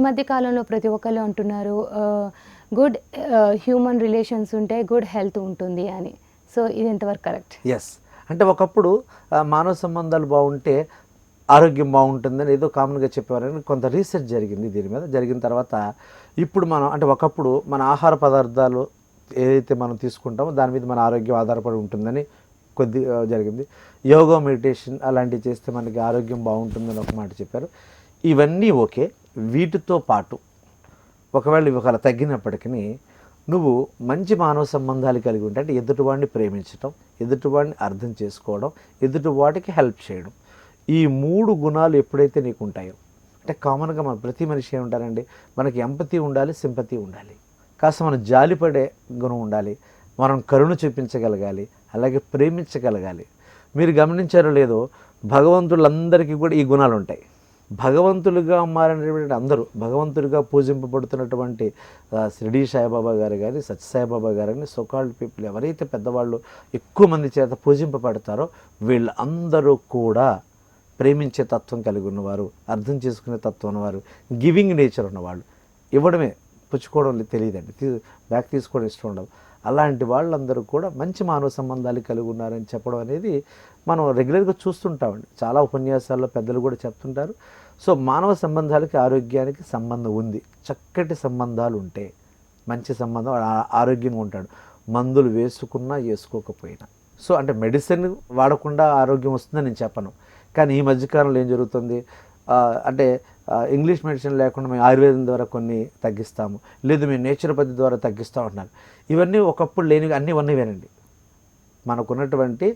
మధ్య కాలంలో ప్రతి ఒక్కళ్ళు అంటున్నారు గుడ్ హ్యూమన్ రిలేషన్స్ ఉంటే గుడ్ హెల్త్ ఉంటుంది అని. సో ఇది ఎంతవరకు కరెక్ట్? ఎస్, అంటే ఒకప్పుడు మానవ సంబంధాలు బాగుంటే ఆరోగ్యం బాగుంటుందని ఏదో కామన్గా చెప్పేవారని కొంత రీసెర్చ్ జరిగింది దీని మీద. జరిగిన తర్వాత ఇప్పుడు మనం అంటే ఒకప్పుడు మన ఆహార పదార్థాలు ఏదైతే మనం తీసుకుంటామో దాని మీద మన ఆరోగ్యం ఆధారపడి ఉంటుందని జరిగింది. యోగా, మెడిటేషన్ అలాంటివి చేస్తే మనకి ఆరోగ్యం బాగుంటుందని ఒక మాట చెప్పారు. ఇవన్నీ ఓకే. వీటితో పాటు ఒకవేళ తగ్గినప్పటికీ నువ్వు మంచి మానవ సంబంధాలు కలిగి ఉంటే, అంటే ఎదుటివాడిని ప్రేమించడం, ఎదుటివాడిని అర్థం చేసుకోవడం, ఎదుటివాడికి హెల్ప్ చేయడం, ఈ 3 గుణాలు ఎప్పుడైతే నీకు ఉంటాయో, అంటే కామన్గా మన ప్రతి మనిషి ఏముంటారండి, మనకి ఎంపతి ఉండాలి, సింపతి ఉండాలి, కాస్త మనం జాలిపడే గుణం ఉండాలి, మనం కరుణ చూపించగలగాలి, అలాగే ప్రేమించగలగాలి. మీరు గమనించారో లేదో, భగవంతులందరికీ కూడా ఈ గుణాలు ఉంటాయి. భగవంతులుగా మారినటువంటి అందరూ, భగవంతుడిగా పూజింపబడుతున్నటువంటి షిరిడీ సాయిబాబా గారు కానీ, సత్యసాయిబాబా గారు కానీ, సోకాల్డ్ పీపుల్ ఎవరైతే పెద్దవాళ్ళు ఎక్కువ మంది చేత పూజింపబడతారో వీళ్ళందరూ కూడా ప్రేమించే తత్వం కలిగి ఉన్నవారు, అర్థం చేసుకునే తత్వం ఉన్నవారు, గివింగ్ నేచర్ ఉన్నవాళ్ళు. ఇవ్వడమే, పుచ్చుకోవడం తెలియదండి, బ్యాక్ తీసుకోవడం ఇష్టం ఉండదు. అలాంటి వాళ్ళందరూ కూడా మంచి మానవ సంబంధాలు కలిగి ఉన్నారని చెప్పడం అనేది మనం రెగ్యులర్గా చూస్తుంటామండి. చాలా ఉపన్యాసాల్లో పెద్దలు కూడా చెప్తుంటారు. సో మానవ సంబంధాలకి ఆరోగ్యానికి సంబంధం ఉంది. చక్కటి సంబంధాలు ఉంటే మంచి సంబంధం, ఆరోగ్యంగా ఉంటాడు. మందులు వేసుకున్నా వేసుకోకపోయినా. సో అంటే మెడిసిన్ వాడకుండా ఆరోగ్యం వస్తుందని నేను చెప్పను. కానీ ఈ మధ్యకాలంలో ఏం జరుగుతుంది అంటే ఇంగ్లీష్ మెడిసిన్ లేకుండా మేము ఆయుర్వేదం ద్వారా కొన్ని తగ్గిస్తాము, లేదు మేము నేచురోపతి ద్వారా తగ్గిస్తాం అంటున్నారు. ఇవన్నీ ఒకప్పుడు లేనివి, అన్నీ ఉన్నవేనండి. మనకున్నటువంటి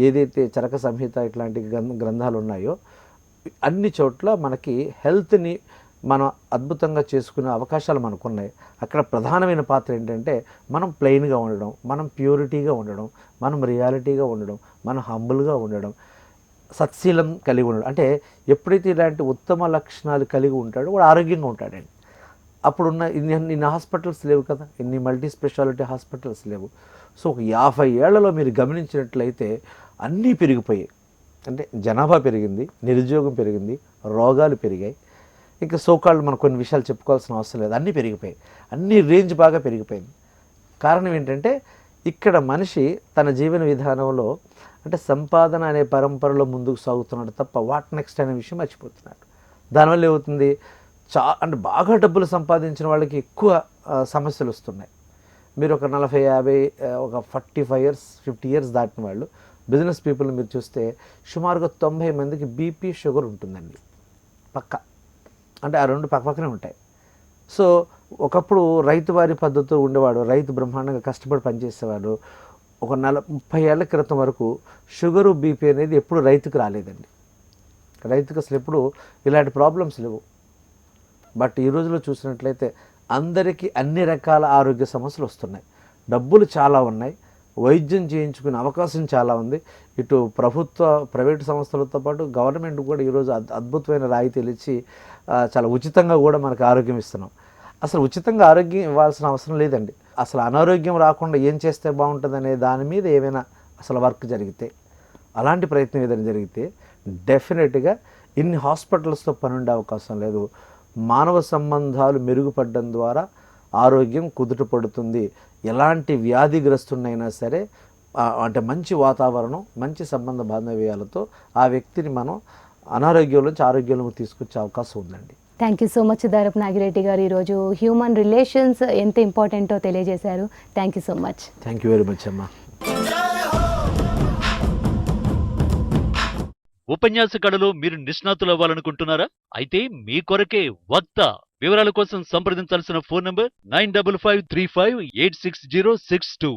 ఏదైతే చరక సంహిత ఇట్లాంటి గ్రంథాలు ఉన్నాయో అన్ని చోట్ల మనకి హెల్త్ని మనం అద్భుతంగా చేసుకునే అవకాశాలు మనకున్నాయి. అక్కడ ప్రధానమైన పాత్ర ఏంటంటే మనం ప్లెయిన్గా ఉండడం, మనం ప్యూరిటీగా ఉండడం, మనం రియాలిటీగా ఉండడం, మనం హంబుల్గా ఉండడం, సత్శీలం కలిగి ఉండడం. అంటే ఎప్పుడైతే ఇలాంటి ఉత్తమ లక్షణాలు కలిగి ఉంటాడో వాడు ఆరోగ్యంగా ఉంటాడండి. అప్పుడున్న ఇన్ని హాస్పిటల్స్ లేవు కదా, ఇన్ని మల్టీ స్పెషాలిటీ హాస్పిటల్స్ లేవు. సో ఒక 50 ఏళ్లలో మీరు గమనించినట్లయితే అన్నీ పెరిగిపోయాయి. అంటే జనాభా పెరిగింది, నిరుద్యోగం పెరిగింది, రోగాలు పెరిగాయి. ఇంకా సోకాళ్ళు మనం కొన్ని విషయాలు చెప్పుకోవాల్సిన అవసరం లేదు, అన్నీ పెరిగిపోయాయి, అన్ని రేంజ్ బాగా పెరిగిపోయింది. కారణం ఏంటంటే ఇక్కడ మనిషి తన జీవన విధానంలో అంటే సంపాదన అనే పరంపరలో ముందుకు సాగుతున్నాడు తప్ప వాట్ నెక్స్ట్ అనే విషయం మర్చిపోతున్నాడు. దానివల్ల ఏమవుతుంది, అంటే బాగా డబ్బులు సంపాదించిన వాళ్ళకి ఎక్కువ సమస్యలు వస్తున్నాయి. మీరు ఒక 40-50 ఒక 45 ఇయర్స్ 50 ఇయర్స్ దాటిన వాళ్ళు బిజినెస్ పీపుల్ మీరు చూస్తే సుమారుగా 90 మందికి బీపీ, షుగర్ ఉంటుందండి పక్క. అంటే ఆ రెండు పక్కనే ఉంటాయి. సో ఒకప్పుడు రైతు వారి పద్ధతితో ఉండేవాడు, రైతు బ్రహ్మాండంగా కష్టపడి పనిచేసేవాడు. ఒక 30 ఏళ్ల క్రితం వరకు షుగరు, బీపీ అనేది ఎప్పుడు రైతుకు రాలేదండి. రైతుకు అసలు ఎప్పుడు ఇలాంటి ప్రాబ్లమ్స్ లేవు. బట్ ఈ రోజులో చూసినట్లయితే అందరికీ అన్ని రకాల ఆరోగ్య సమస్యలు వస్తున్నాయి. డబ్బులు చాలా ఉన్నాయి, వైద్యం చేయించుకునే అవకాశం చాలా ఉంది. ఇటు ప్రైవేటు సంస్థలతో పాటు గవర్నమెంట్ కూడా ఈరోజు అద్భుతమైన రాయితీలు ఇచ్చి చాలా ఉచితంగా కూడా మనకు ఆరోగ్యం ఇస్తున్నాం. అసలు ఉచితంగా ఆరోగ్యం ఇవ్వాల్సిన అవసరం లేదండి. అసలు అనారోగ్యం రాకుండా ఏం చేస్తే బాగుంటుందనే దాని మీద ఏమైనా అసలు వర్క్ జరిగితే, అలాంటి ప్రయత్నం ఏదైనా జరిగితే డెఫినెట్గా ఇన్ని హాస్పిటల్స్తో పని ఉండే అవకాశం లేదు. మానవ సంబంధాలు మెరుగుపడడం ద్వారా ఆరోగ్యం కుదుట పడుతుంది. ఎలాంటి వ్యాధిగ్రస్తున్నైనా సరే అంటే మంచి వాతావరణం, మంచి సంబంధ బాంధవ్యాలతో ఆ వ్యక్తిని మనం అనారోగ్యం నుంచి ఆరోగ్యంలోకి తీసుకొచ్చే అవకాశం ఉందండి. థ్యాంక్ యూ సో మచ్ దారపు నాగిరెడ్డి గారు. ఈరోజు హ్యూమన్ రిలేషన్స్ ఎంత ఇంపార్టెంటో తెలియజేశారు. Thank you so much. Thank you very much అమ్మా. ఉపన్యాస కళలో మీరు నిష్ణాతులు అవ్వాలనుకుంటున్నారా? అయితే మీ కొరకే వక్త. వివరాల కోసం సంప్రదించాల్సిన ఫోన్ నంబర్ 9553586062.